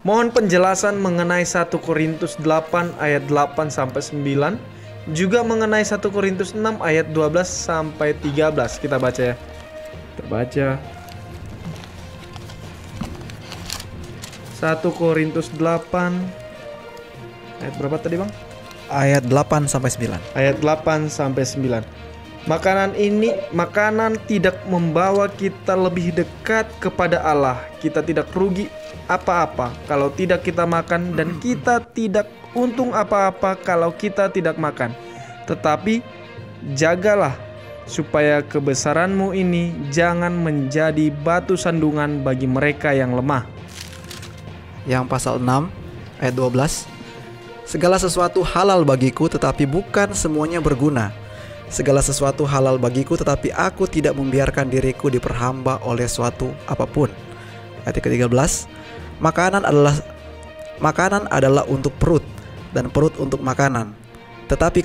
Mohon penjelasan mengenai 1 Korintus 8 ayat 8 sampai 9, juga mengenai 1 Korintus 6 ayat 12 sampai 13. Kita baca ya. Kita baca 1 Korintus 8 ayat berapa tadi, Bang? Ayat 8 sampai 9. Ayat 8 sampai 9. Makanan tidak membawa kita lebih dekat kepada Allah. Kita tidak rugi apa-apa kalau tidak kita makan, dan kita tidak untung apa-apa kalau kita tidak makan. Tetapi jagalah supaya kebesaranmu ini jangan menjadi batu sandungan bagi mereka yang lemah. Yang pasal 6 ayat 12. Segala sesuatu halal bagiku, tetapi bukan semuanya berguna. Segala sesuatu halal bagiku, tetapi aku tidak membiarkan diriku diperhamba oleh suatu apapun. Ayat ke-13. Makanan adalah untuk perut, dan perut untuk makanan. Tetapi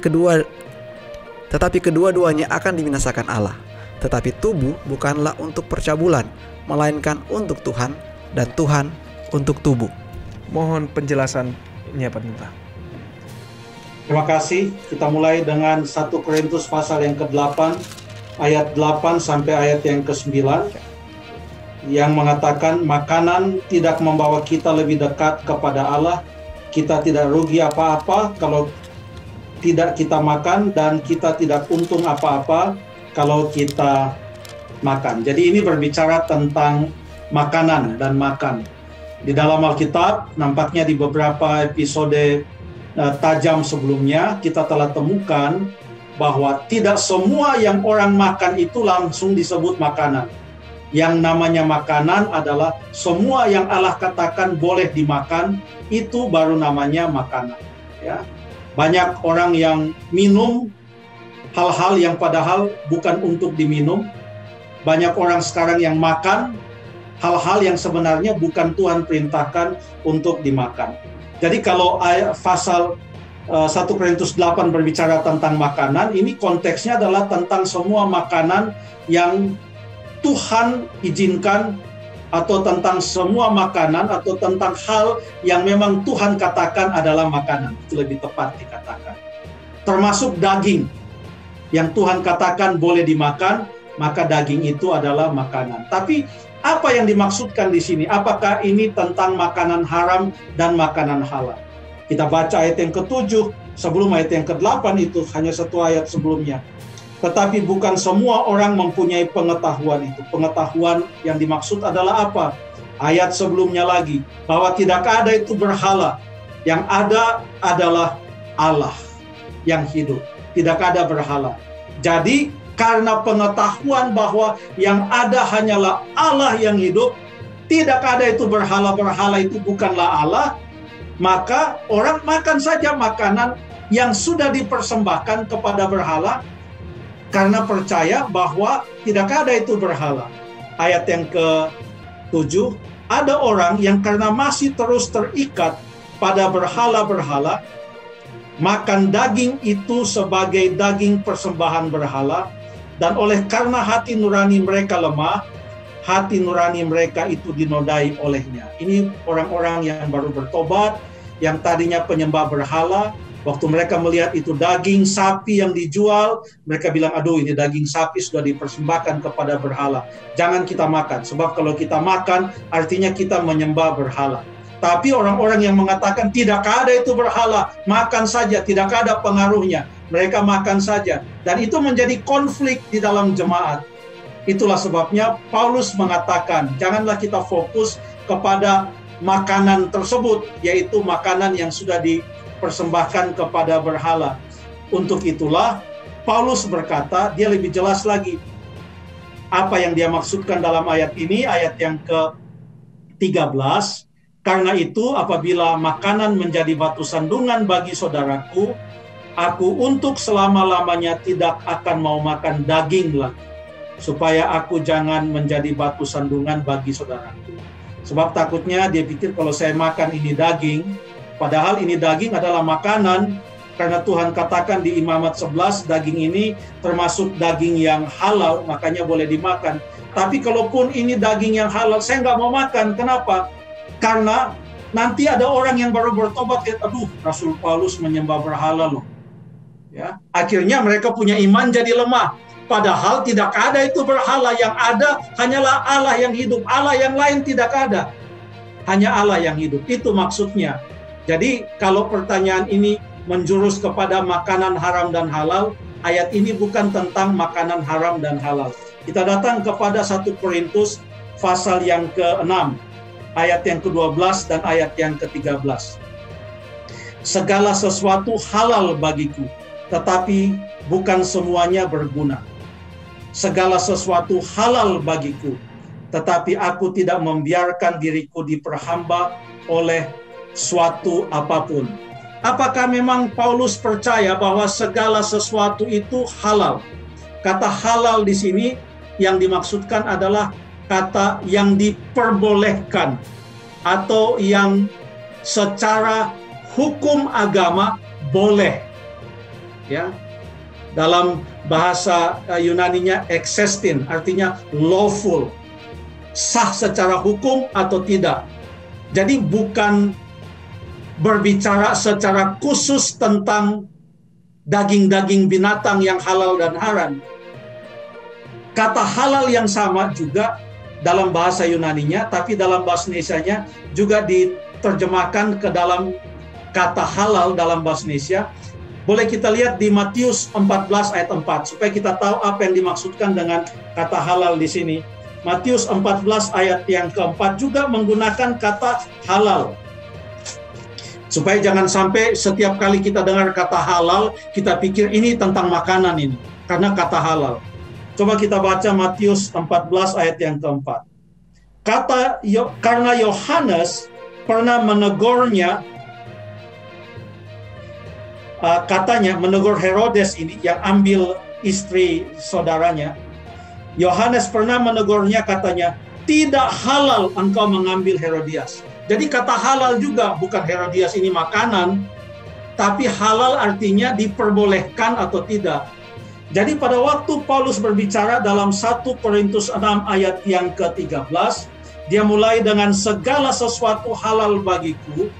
kedua-duanya akan dibinasakan Allah. Tetapi tubuh bukanlah untuk percabulan, melainkan untuk Tuhan, dan Tuhan untuk tubuh. Mohon penjelasannya, Pendeta. Terima kasih. Kita mulai dengan 1 Korintus pasal yang ke-8 ayat 8 sampai ayat yang ke-9 yang mengatakan makanan tidak membawa kita lebih dekat kepada Allah. Kita tidak rugi apa-apa kalau tidak kita makan, dan kita tidak untung apa-apa kalau kita makan. Jadi ini berbicara tentang makanan dan makan. Di dalam Alkitab, nampaknya di beberapa episode tajam sebelumnya, kita telah temukan bahwa tidak semua yang orang makan itu langsung disebut makanan. Yang namanya makanan adalah semua yang Allah katakan boleh dimakan, itu baru namanya makanan. Ya. Banyak orang yang minum hal-hal yang padahal bukan untuk diminum. Banyak orang sekarang yang makan hal-hal yang sebenarnya bukan Tuhan perintahkan untuk dimakan. Jadi kalau pasal 1 Korintus 8 berbicara tentang makanan, ini konteksnya adalah tentang semua makanan yang Tuhan izinkan, atau tentang semua makanan, atau tentang hal yang memang Tuhan katakan adalah makanan. Itu lebih tepat dikatakan. Termasuk daging yang Tuhan katakan boleh dimakan, maka daging itu adalah makanan. Tapi apa yang dimaksudkan di sini? Apakah ini tentang makanan haram dan makanan halal? Kita baca ayat yang ke-7 sebelum ayat yang ke-8 itu, hanya satu ayat sebelumnya. Tetapi bukan semua orang mempunyai pengetahuan itu. Pengetahuan yang dimaksud adalah apa? Ayat sebelumnya lagi, bahwa tidak ada itu berhala. Yang ada adalah Allah yang hidup. Tidak ada berhala. Jadi karena pengetahuan bahwa yang ada hanyalah Allah yang hidup, tidak ada itu berhala-berhala, itu bukanlah Allah, maka orang makan saja makanan yang sudah dipersembahkan kepada berhala karena percaya bahwa tidak ada itu berhala. Ayat yang ke-7, ada orang yang karena masih terus terikat pada berhala-berhala, makan daging itu sebagai daging persembahan berhala. Dan oleh karena hati nurani mereka lemah, hati nurani mereka itu dinodai olehnya. Ini orang-orang yang baru bertobat, yang tadinya penyembah berhala. Waktu mereka melihat itu daging sapi yang dijual, mereka bilang, aduh ini daging sapi sudah dipersembahkan kepada berhala. Jangan kita makan, sebab kalau kita makan artinya kita menyembah berhala. Tapi orang-orang yang mengatakan tidak ada itu berhala, makan saja, tidak ada pengaruhnya. Mereka makan saja, dan itu menjadi konflik di dalam jemaat. Itulah sebabnya Paulus mengatakan, janganlah kita fokus kepada makanan tersebut, yaitu makanan yang sudah dipersembahkan kepada berhala. Untuk itulah Paulus berkata, dia lebih jelas lagi apa yang dia maksudkan dalam ayat ini, ayat yang ke-13. Karena itu apabila makanan menjadi batu sandungan bagi saudaraku, aku untuk selama-lamanya tidak akan mau makan daging lagi, supaya aku jangan menjadi batu sandungan bagi saudaraku. Sebab takutnya dia pikir kalau saya makan ini daging, padahal ini daging adalah makanan, karena Tuhan katakan di Imamat 11, daging ini termasuk daging yang halal, makanya boleh dimakan. Tapi kalaupun ini daging yang halal, saya nggak mau makan. Kenapa? Karena Nanti ada orang yang baru bertobat, aduh, Rasul Paulus menyembah berhala loh. Ya, akhirnya mereka punya iman jadi lemah. Padahal tidak ada itu berhala, yang ada hanyalah Allah yang hidup. Allah yang lain tidak ada. Hanya Allah yang hidup. Itu maksudnya. Jadi kalau pertanyaan ini menjurus kepada makanan haram dan halal, ayat ini bukan tentang makanan haram dan halal. Kita datang kepada 1 Korintus pasal yang ke-6, ayat yang ke-12 dan ayat yang ke-13. Segala sesuatu halal bagiku, tetapi bukan semuanya berguna. Segala sesuatu halal bagiku, tetapi aku tidak membiarkan diriku diperhamba oleh suatu apapun. Apakah memang Paulus percaya bahwa segala sesuatu itu halal? Kata halal di sini yang dimaksudkan adalah kata yang diperbolehkan atau yang secara hukum agama boleh. Ya. Dalam bahasa Yunaninya existing, artinya lawful, sah secara hukum atau tidak. Jadi bukan berbicara secara khusus tentang daging-daging binatang yang halal dan haram. Kata halal yang sama juga dalam bahasa Yunaninya, tapi dalam bahasa Indonesianya juga diterjemahkan ke dalam kata halal dalam bahasa Indonesia. Boleh kita lihat di Matius 14 ayat 4 supaya kita tahu apa yang dimaksudkan dengan kata halal di sini. Matius 14 ayat yang keempat juga menggunakan kata halal. Supaya jangan sampai setiap kali kita dengar kata halal, kita pikir ini tentang makanan ini. Karena kata halal. Coba kita baca Matius 14 ayat yang keempat. Karena Yohanes pernah menegurnya, katanya menegur Herodes ini yang ambil istri saudaranya. Yohanes pernah menegurnya, katanya, tidak halal engkau mengambil Herodias. Jadi kata halal juga bukan Herodias ini makanan, tapi halal artinya diperbolehkan atau tidak. Jadi pada waktu Paulus berbicara dalam 1 Korintus 6 ayat yang ke-13, dia mulai dengan segala sesuatu halal bagiku.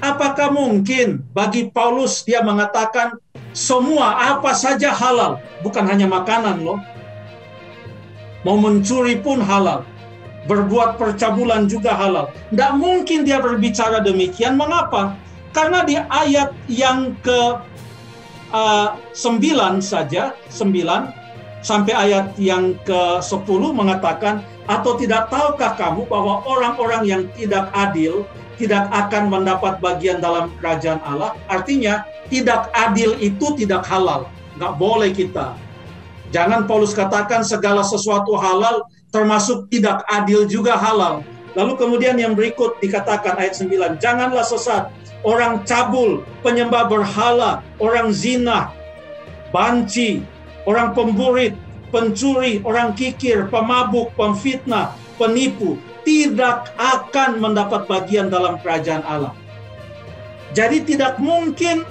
Apakah mungkin bagi Paulus dia mengatakan semua apa saja halal, bukan hanya makanan loh. Mau mencuri pun halal. Berbuat percabulan juga halal. Tidak mungkin dia berbicara demikian. Mengapa? Karena di ayat yang ke-9 saja, 9 sampai ayat yang ke-10 mengatakan, atau tidak tahukah kamu bahwa orang-orang yang tidak adil tidak akan mendapat bagian dalam kerajaan Allah? Artinya, tidak adil itu tidak halal. Nggak boleh kita. Jangan Paulus katakan segala sesuatu halal, termasuk tidak adil juga halal. Lalu kemudian yang berikut dikatakan ayat 9, janganlah sesat, orang cabul, penyembah berhala, orang zina, banci, orang pemburit, pencuri, orang kikir, pemabuk, pemfitnah, penipu, tidak akan mendapat bagian dalam kerajaan Allah. Jadi tidak mungkin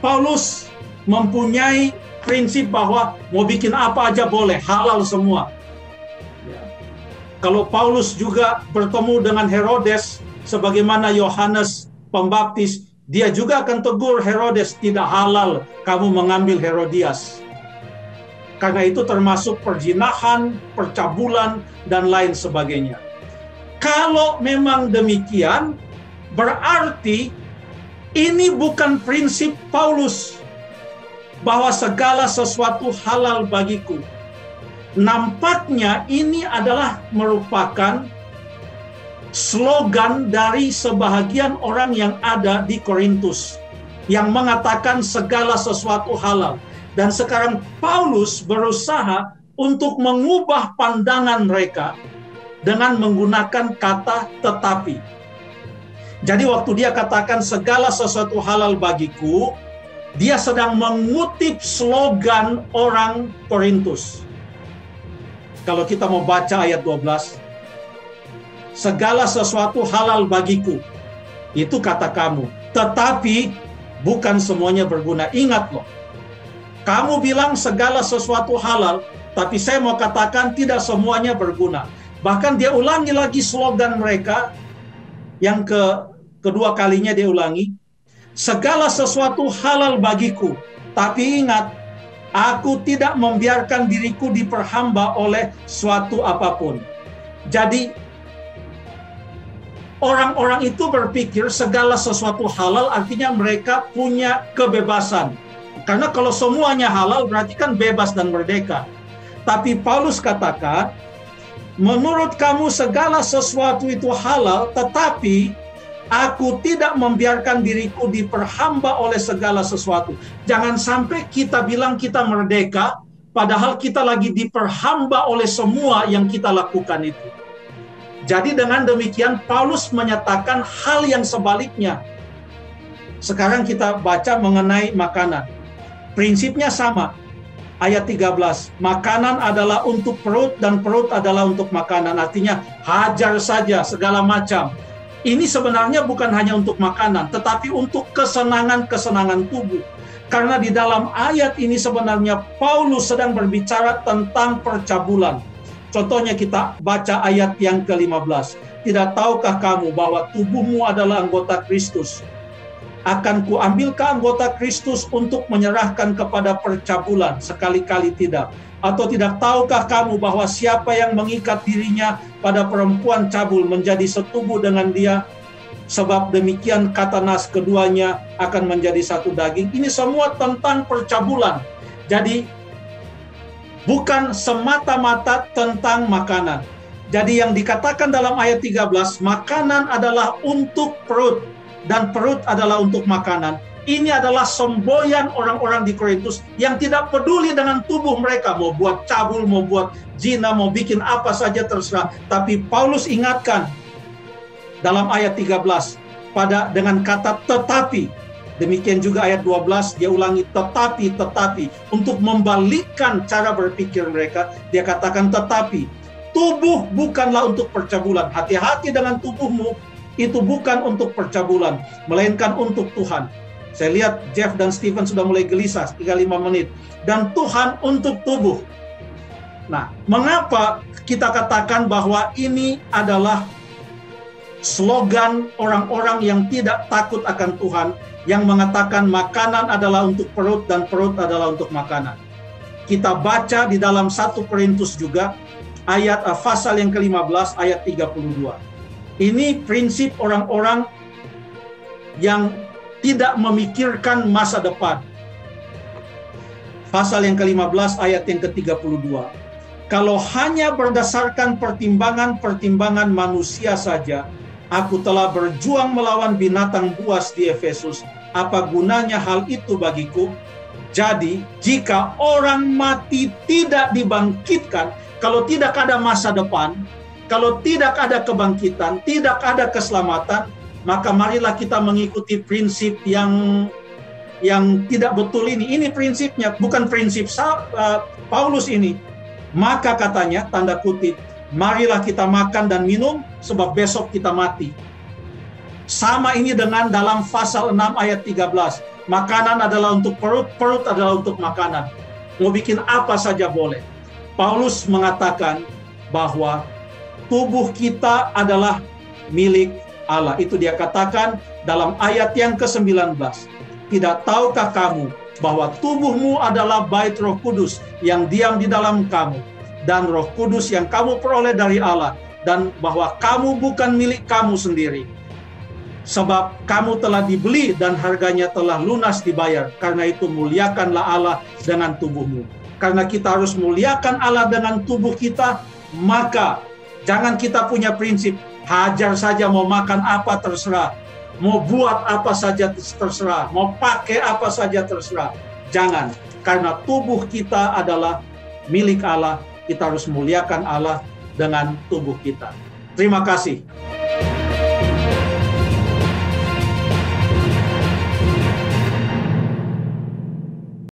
Paulus mempunyai prinsip bahwa mau bikin apa aja boleh, halal semua. Ya. Kalau Paulus juga bertemu dengan Herodes, sebagaimana Yohanes Pembaptis, dia juga akan tegur Herodes, tidak halal kamu mengambil Herodias. Karena itu termasuk perzinahan, percabulan, dan lain sebagainya. Kalau memang demikian, berarti ini bukan prinsip Paulus, bahwa segala sesuatu halal bagiku. Nampaknya ini adalah merupakan slogan dari sebahagian orang yang ada di Korintus, yang mengatakan segala sesuatu halal. Dan sekarang Paulus berusaha untuk mengubah pandangan mereka dengan menggunakan kata tetapi. Jadi waktu dia katakan segala sesuatu halal bagiku, dia sedang mengutip slogan orang Korintus. Kalau kita mau baca ayat 12, segala sesuatu halal bagiku, itu kata kamu, tetapi bukan semuanya berguna. Ingat loh, kamu bilang segala sesuatu halal, tapi saya mau katakan tidak semuanya berguna. Bahkan dia ulangi lagi slogan mereka, Yang kedua kalinya dia ulangi, segala sesuatu halal bagiku, tapi ingat, aku tidak membiarkan diriku diperhamba oleh suatu apapun. Jadi orang-orang itu berpikir segala sesuatu halal artinya mereka punya kebebasan. Karena kalau semuanya halal berarti kan bebas dan merdeka. Tapi Paulus katakan, menurut kamu segala sesuatu itu halal, tetapi aku tidak membiarkan diriku diperhamba oleh segala sesuatu. Jangan sampai kita bilang kita merdeka, padahal kita lagi diperhamba oleh semua yang kita lakukan itu. Jadi dengan demikian Paulus menyatakan hal yang sebaliknya. Sekarang kita baca mengenai makanan. Prinsipnya sama. Ayat 13, makanan adalah untuk perut dan perut adalah untuk makanan. Artinya hajar saja segala macam. Ini sebenarnya bukan hanya untuk makanan, tetapi untuk kesenangan-kesenangan tubuh. Karena di dalam ayat ini sebenarnya Paulus sedang berbicara tentang percabulan. Contohnya kita baca ayat yang ke-15. Tidak tahukah kamu bahwa tubuhmu adalah anggota Kristus? Akan kuambilkah anggota Kristus untuk menyerahkan kepada percabulan? Sekali-kali tidak. Atau tidak tahukah kamu bahwa siapa yang mengikat dirinya pada perempuan cabul menjadi setubuh dengan dia? Sebab demikian kata nas keduanya akan menjadi satu daging. Ini semua tentang percabulan. Jadi bukan semata-mata tentang makanan. Jadi yang dikatakan dalam ayat 13, makanan adalah untuk perut dan perut adalah untuk makanan. Ini adalah semboyan orang-orang di Korintus yang tidak peduli dengan tubuh mereka. Mau buat cabul, mau buat zina, mau bikin apa saja terserah. Tapi Paulus ingatkan dalam ayat 13 dengan kata tetapi. Demikian juga ayat 12 dia ulangi tetapi. Untuk membalikkan cara berpikir mereka, dia katakan tetapi. Tubuh bukanlah untuk percabulan. Hati-hati dengan tubuhmu. Itu bukan untuk percabulan, melainkan untuk Tuhan. Saya lihat Jeff dan Stephen sudah mulai gelisah, 35 menit. Dan Tuhan untuk tubuh. Nah, mengapa kita katakan bahwa ini adalah slogan orang-orang yang tidak takut akan Tuhan, yang mengatakan makanan adalah untuk perut dan perut adalah untuk makanan. Kita baca di dalam 1 Korintus juga, pasal yang ke-15, ayat 32. Ini prinsip orang-orang yang tidak memikirkan masa depan. Pasal yang ke-15 ayat yang ke-32. Kalau hanya berdasarkan pertimbangan-pertimbangan manusia saja, aku telah berjuang melawan binatang buas di Efesus. Apa gunanya hal itu bagiku? Jadi, jika orang mati tidak dibangkitkan, kalau tidak ada masa depan, kalau tidak ada kebangkitan, tidak ada keselamatan, maka marilah kita mengikuti prinsip yang tidak betul ini. Ini prinsipnya, bukan prinsip Paulus ini. Maka katanya, tanda kutip, marilah kita makan dan minum, sebab besok kita mati. Sama ini dengan dalam pasal 6 ayat 13. Makanan adalah untuk perut, perut adalah untuk makanan. Mau bikin apa saja boleh. Paulus mengatakan bahwa tubuh kita adalah milik Allah. Itu dia katakan dalam ayat yang ke-19. Tidak tahukah kamu bahwa tubuhmu adalah bait Roh Kudus yang diam di dalam kamu, dan Roh Kudus yang kamu peroleh dari Allah, dan bahwa kamu bukan milik kamu sendiri. Sebab kamu telah dibeli dan harganya telah lunas dibayar. Karena itu muliakanlah Allah dengan tubuhmu. Karena kita harus muliakan Allah dengan tubuh kita, maka jangan kita punya prinsip, hajar saja mau makan apa terserah, mau buat apa saja terserah, mau pakai apa saja terserah. Jangan, karena tubuh kita adalah milik Allah, kita harus muliakan Allah dengan tubuh kita. Terima kasih.